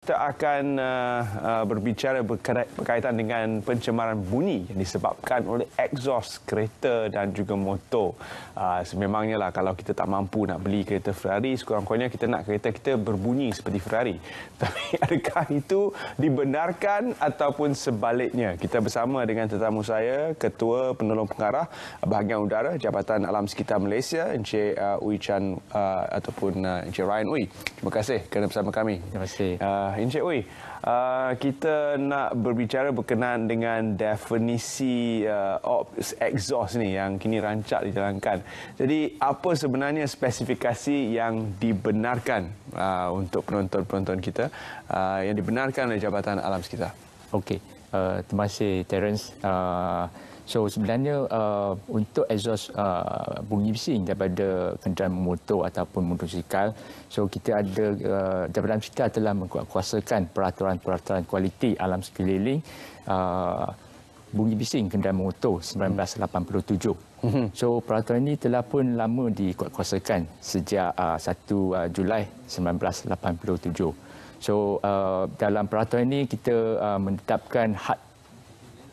Kita akan berbicara berkaitan dengan pencemaran bunyi yang disebabkan oleh exhaust kereta dan juga motor. Sememangnya lah kalau kita tak mampu nak beli kereta Ferrari, sekurang-kurangnya kita nak kereta kita berbunyi seperti Ferrari. Tapi adakah itu dibenarkan ataupun sebaliknya? Kita bersama dengan tetamu saya, Ketua Penolong Pengarah Bahagian Udara Jabatan Alam Sekitar Malaysia, Encik Ooi Chan ataupun Encik Ryan Ooi. Terima kasih kerana bersama kami. Terima kasih. Encik Ooi, kita nak berbicara berkenaan dengan definisi exhaust ni yang kini rancak dijalankan. Jadi, apa sebenarnya spesifikasi yang dibenarkan untuk penonton-penonton kita yang dibenarkan oleh Jabatan Alam Sekitar? Okey, terima kasih Terence. So sebenarnya untuk exhaust bunyi bising daripada kenderaan motor ataupun motosikal, so kita ada Jabatan Sekitar telah mengkuasakan peraturan-peraturan kualiti alam sekeliling bunyi bising kenderaan motor 1987. So peraturan ini telah pun lama dikuasakan sejak 1 Julai 1987. So dalam peraturan ini kita menetapkan had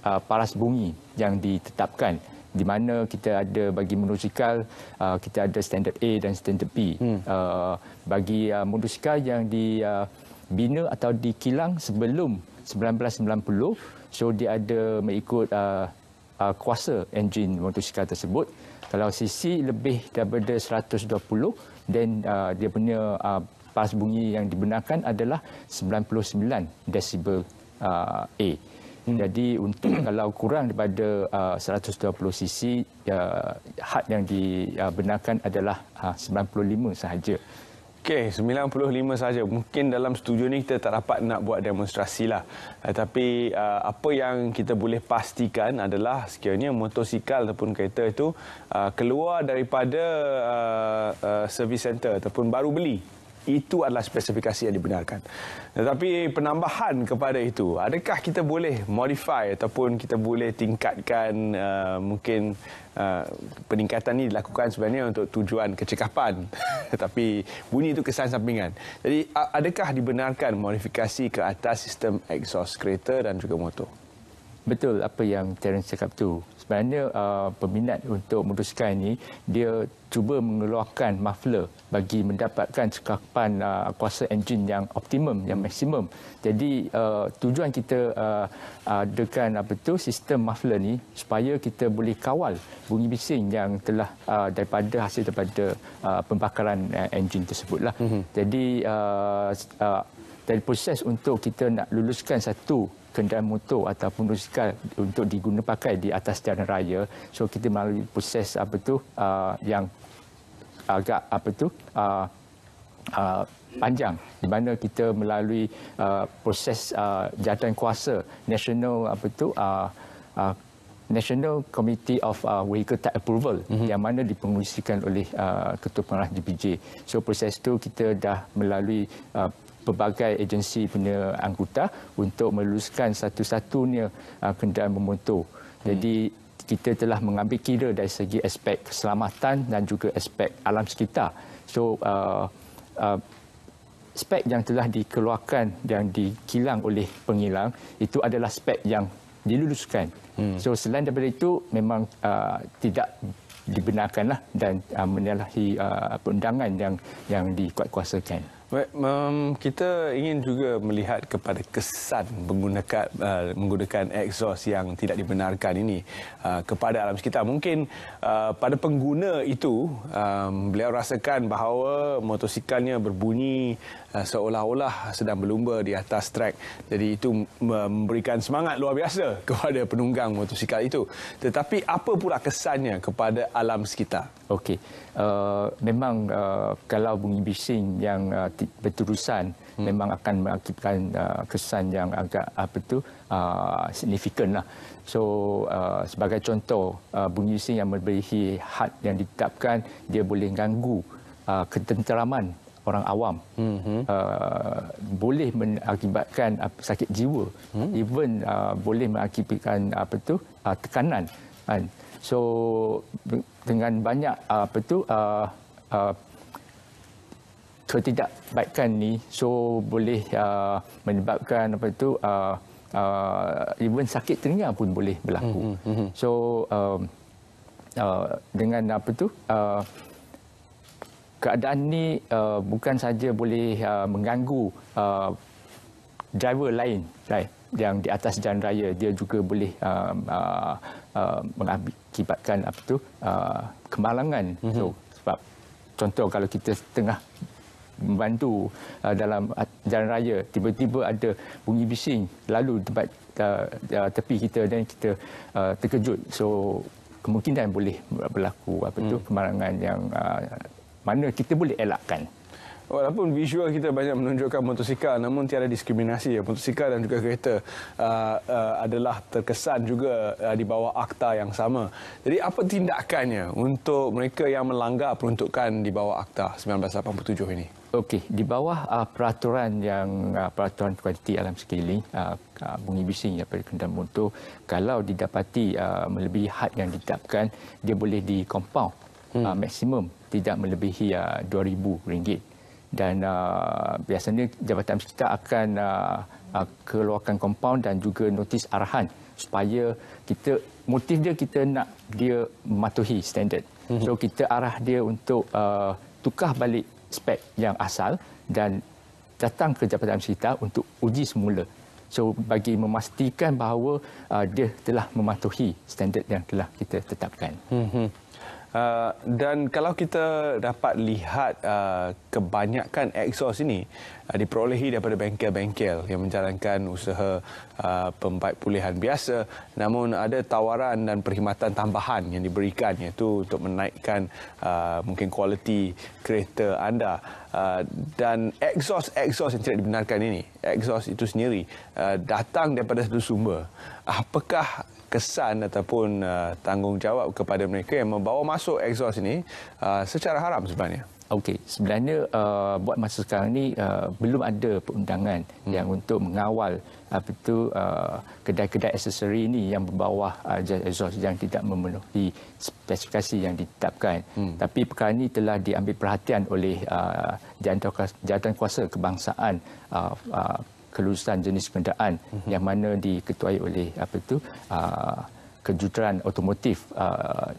paras bunyi yang ditetapkan, di mana kita ada bagi motosikal kita ada standard A dan standard B. Bagi motosikal yang dibina atau dikilang sebelum 1990, so dia ada mengikut kuasa enjin motosikal tersebut. Kalau cc lebih daripada 120, dan dia punya paras bunyi yang dibenarkan adalah 99 desibel A. Jadi untuk kalau kurang daripada 120 cc, had yang dibenarkan adalah 95 sahaja. Okey, 95 saja. Mungkin dalam studio ni kita tak dapat nak buat demonstrasi lah. Tapi apa yang kita boleh pastikan adalah sekiranya motosikal ataupun kereta itu keluar daripada service center ataupun baru beli, itu adalah spesifikasi yang dibenarkan. Tetapi penambahan kepada itu, adakah kita boleh modify ataupun kita boleh tingkatkan mungkin peningkatan ini dilakukan sebenarnya untuk tujuan kecekapan. Tetapi bunyi itu kesan sampingan. Jadi adakah dibenarkan modifikasi ke atas sistem exhaust kereta dan juga motor? Betul apa yang Terence cakap tu. Sebenarnya peminat untuk motosikal ini, dia cuba mengeluarkan muffler bagi mendapatkan cekapan kuasa enjin yang optimum, yang maksimum. Jadi tujuan kita adakan sistem muffler ni supaya kita boleh kawal bunyi bising yang telah hasil daripada pembakaran enjin tersebutlah. Jadi dari proses untuk kita nak luluskan satu kenderaan motor ataupun motosikal untuk diguna pakai di atas jalan raya, so kita melalui proses yang agak panjang, di mana kita melalui proses jawatan kuasa National Committee of Vehicle Type Approval, yang mana dipengerusikan oleh Ketua Pengarah JPJ. So proses itu kita dah melalui pelbagai agensi punya anggota untuk meluluskan satu-satunya kenderaan bermotor. Jadi kita telah mengambil kira dari segi aspek keselamatan dan juga aspek alam sekitar. So spek yang telah dikeluarkan dan dikilang oleh pengilang itu adalah spek yang diluluskan. So selain daripada itu memang tidak dibenarkanlah dan menyalahi perundangan yang dikuatkuasakan. Kita ingin juga melihat kepada kesan menggunakan exhaust yang tidak dibenarkan ini kepada alam sekitar. Mungkin pada pengguna itu, beliau rasakan bahawa motosikalnya berbunyi seolah-olah sedang berlumba di atas trek. Jadi itu memberikan semangat luar biasa kepada penunggang motosikal itu. Tetapi apa pula kesannya kepada alam sekitar? Okey, memang kalau bunyi bising yang berterusan memang akan mengakibatkan kesan yang agak signifikan lah. So sebagai contoh, bunyi bising yang melebihi had yang ditetapkan, dia boleh ganggu ketenteraman orang awam, boleh mengakibatkan sakit jiwa, even boleh mengakibatkan tekanan. So dengan banyak ketidakbaikan ni boleh menyebabkan even sakit telinga pun boleh berlaku. Dengan keadaan ni bukan saja boleh mengganggu driver lain yang di atas jalan raya, dia juga boleh mengakibatkan kemalangan. Sebab contoh, kalau kita tengah membantu dalam jalan raya, tiba-tiba ada bunyi bising lalu tempat tepi kita dan kita terkejut, kemungkinan boleh berlaku kemalangan yang mana kita boleh elakkan. Walaupun visual kita banyak menunjukkan motosikal, namun tiada diskriminasi. Motosikal dan juga kereta adalah terkesan juga di bawah akta yang sama. Jadi apa tindakannya untuk mereka yang melanggar peruntukan di bawah akta 1987 ini? Okey, di bawah peraturan kualiti alam sekeliling, bunyi bising daripada kenderaan motor, kalau didapati melebihi had yang ditetapkan, dia boleh dikompaun maksimum tidak melebihi RM2,000. Dan biasanya Jabatan Bersihkan akan keluarkan kompaun dan juga notis arahan supaya motif dia, kita nak dia mematuhi standard. So kita arah dia untuk tukar balik spek yang asal dan datang ke Jabatan Bersihkan untuk uji semula. So bagi memastikan bahawa dia telah mematuhi standard yang telah kita tetapkan. Dan kalau kita dapat lihat kebanyakan exhaust ini diperolehi daripada bengkel-bengkel yang menjalankan usaha pembaik pulihan biasa, namun ada tawaran dan perkhidmatan tambahan yang diberikan, iaitu untuk menaikkan mungkin kualiti kereta anda. Dan exhaust yang tidak dibenarkan ini, exhaust itu sendiri datang daripada satu sumber. Apakah kesan ataupun tanggungjawab kepada mereka yang membawa masuk exhaust ini secara haram sebenarnya? Okey, sebenarnya buat masa sekarang ni belum ada perundangan yang untuk mengawal kedai-kedai aksesori ini yang berbawah exhaust yang tidak memenuhi spesifikasi yang ditetapkan. Tapi perkara ini telah diambil perhatian oleh Jawatan Kuasa Kebangsaan kelulusan jenis kenderaan yang mana diketuai oleh Kejuruteraan Otomotif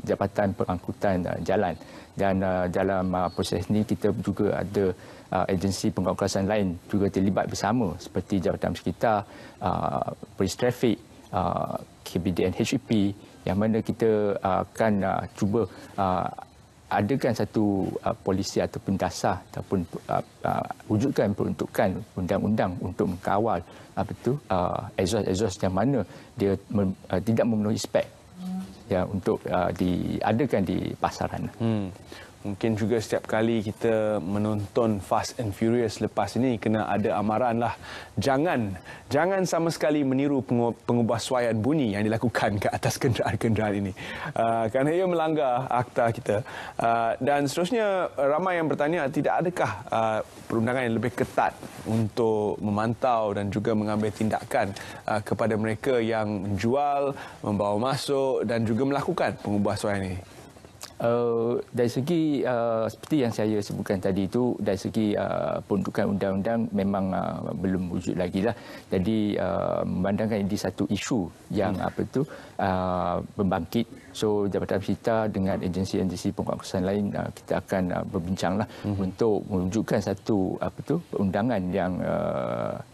Jabatan Pengangkutan Jalan. Dan dalam proses ini kita juga ada agensi pengawasan lain juga terlibat bersama seperti Jabatan Sekitar, Polis Trafik, KBDN HEP, yang mana kita akan cuba adakan satu polisi ataupun dasar ataupun wujudkan peruntukan undang-undang untuk mengawal exhaust yang mana dia tidak memenuhi spek untuk diadakan di pasaran. Mungkin juga setiap kali kita menonton Fast and Furious lepas ini kena ada amaran lah. Jangan sama sekali meniru pengubahsuaian bunyi yang dilakukan ke atas kenderaan-kenderaan ini. Kerana ia melanggar akta kita. Dan seterusnya ramai yang bertanya, tidak adakah perundangan yang lebih ketat untuk memantau dan juga mengambil tindakan kepada mereka yang menjual, membawa masuk dan juga melakukan pengubahsuaian ini? Dari segi seperti yang saya sebutkan tadi itu, dari segi peruntukan undang-undang memang belum wujud lagi lah. Jadi memandangkan ini satu isu yang membangkit. So Jabatan Bersihkan dengan agensi-agensi penguatkuasaan lain kita akan berbincanglah untuk mewujudkan satu perundangan yang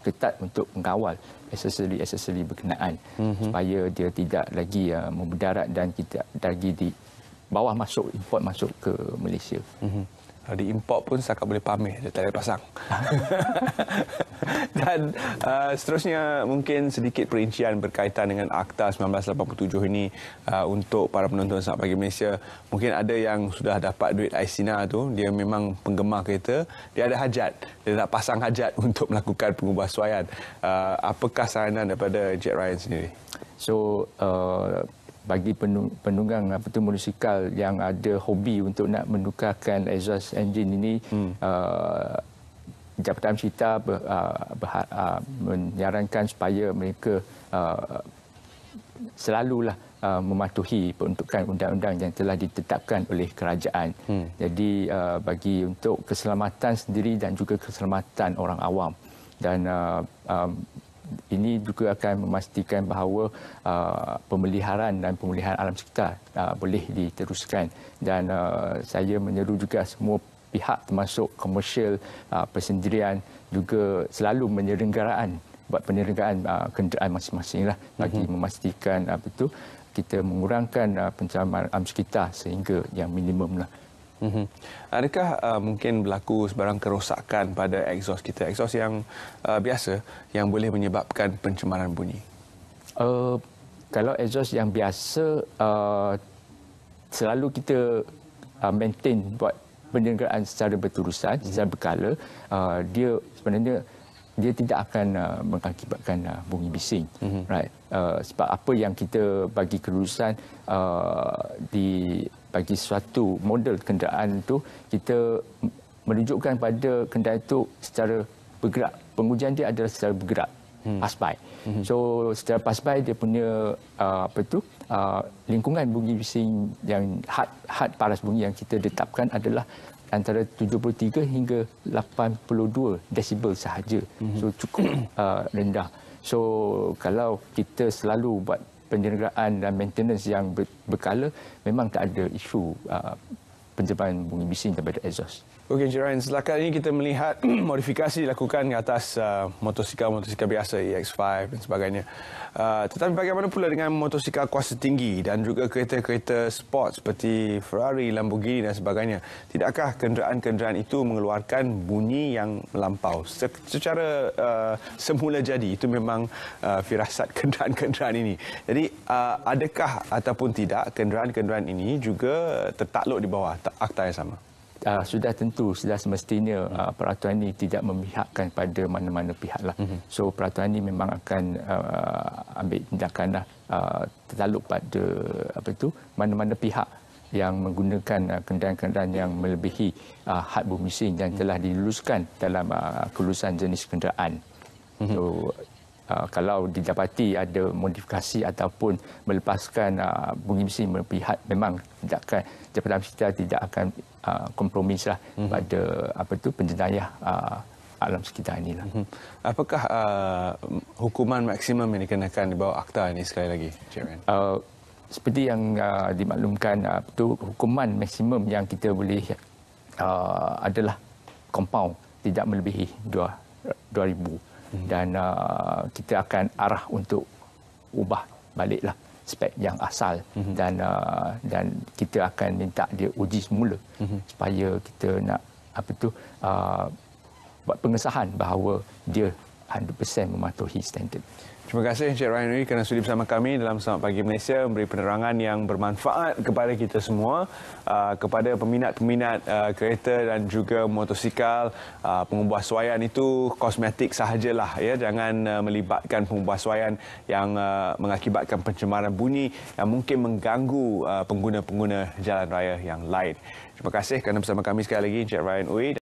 ketat untuk mengawal aksesori berkenaan supaya dia tidak lagi memudarat dan kita lagi di bawah import masuk ke Malaysia. Kalau diimport pun setakat boleh pamer, dia tak boleh pasang. Dan seterusnya mungkin sedikit perincian berkaitan dengan Akta 1987 ini untuk para penonton Selamat Pagi Malaysia. Mungkin ada yang sudah dapat duit Aisina tu, dia memang penggemar kereta, dia ada hajat, dia nak pasang hajat untuk melakukan pengubahsuaian. Apakah saranan daripada Encik Ryan sendiri? So bagi penunggang motosikal yang ada hobi untuk nak menukarkan exhaust engine ini, Jabatan Bersihkan menyarankan supaya mereka selalulah mematuhi peruntukan undang-undang yang telah ditetapkan oleh kerajaan. Jadi bagi untuk keselamatan sendiri dan juga keselamatan orang awam. Dan ini juga akan memastikan bahawa pemeliharaan dan pemulihan alam sekitar boleh diteruskan. Dan saya menyeru juga semua pihak termasuk komersial, persendirian juga selalu buat penyelenggaraan kenderaan masing-masing lah bagi memastikan kita mengurangkan pencemaran alam sekitar sehingga yang minimum lah. Adakah mungkin berlaku sebarang kerosakan pada exhaust kita, exhaust yang biasa yang boleh menyebabkan pencemaran bunyi? Kalau exhaust yang biasa, selalu kita maintain buat penyelenggaraan secara berterusan, secara berkala, dia sebenarnya dia tidak akan mengakibatkan bunyi bising. Right? Sebab apa yang kita bagi kelulusan bagi suatu model kenderaan itu, kita menunjukkan pada kenderaan itu secara bergerak. Pengujian dia adalah secara bergerak, pass-by. So secara pass-by dia punya lingkungan bunyi bising yang had paras bunyi yang kita tetapkan adalah antara 73 hingga 82 desibel sahaja. So cukup rendah. So kalau kita selalu buat penyelenggaraan dan maintenance yang berkala, memang tak ada isu pencemaran bunyi bising daripada exhaust. Okey, Encik Ryan, setakat ini kita melihat modifikasi dilakukan ke atas motosikal biasa, EX5 dan sebagainya. Tetapi bagaimana pula dengan motosikal kuasa tinggi dan juga kereta-kereta sport seperti Ferrari, Lamborghini dan sebagainya? Tidakkah kenderaan-kenderaan itu mengeluarkan bunyi yang melampau? Secara semula jadi, itu memang firasat kenderaan-kenderaan ini. Jadi, adakah ataupun tidak kenderaan-kenderaan ini juga tertakluk di bawah akta yang sama? Sudah semestinya peraturan ini tidak memihakkan pada mana-mana pihak lah. So peraturan ini memang akan ambil tindakan lah, tertakluk pada mana-mana pihak yang menggunakan kenderaan-kenderaan yang melebihi had bunyi bising dan telah diluluskan dalam kelulusan jenis kenderaan. So kalau didapati ada modifikasi ataupun melepaskan bunyi bising melebihi had, memang tindakan Jabatan Sekitar tidak akan kompromis lah pada penjenayah alam sekitar inilah. Apakah hukuman maksimum yang dikenakan di bawah akta ini sekali lagi, Encik Ryan? Seperti yang dimaklumkan, hukuman maksimum yang kita boleh adalah compound, tidak melebihi 2,000. Dan kita akan arah untuk ubah baliklah spek yang asal dan kita akan minta dia uji semula supaya kita nak buat pengesahan bahawa dia 100% mematuhi standard. Terima kasih Encik Ryan Ooi kerana sudi bersama kami dalam Selamat Pagi Malaysia, memberi penerangan yang bermanfaat kepada kita semua, kepada peminat-peminat kereta dan juga motosikal. Pengubahsuaian itu kosmetik sahajalah, ya, jangan melibatkan pengubahsuaian yang mengakibatkan pencemaran bunyi yang mungkin mengganggu pengguna-pengguna jalan raya yang lain. Terima kasih kerana bersama kami sekali lagi Encik Ryan Ooi.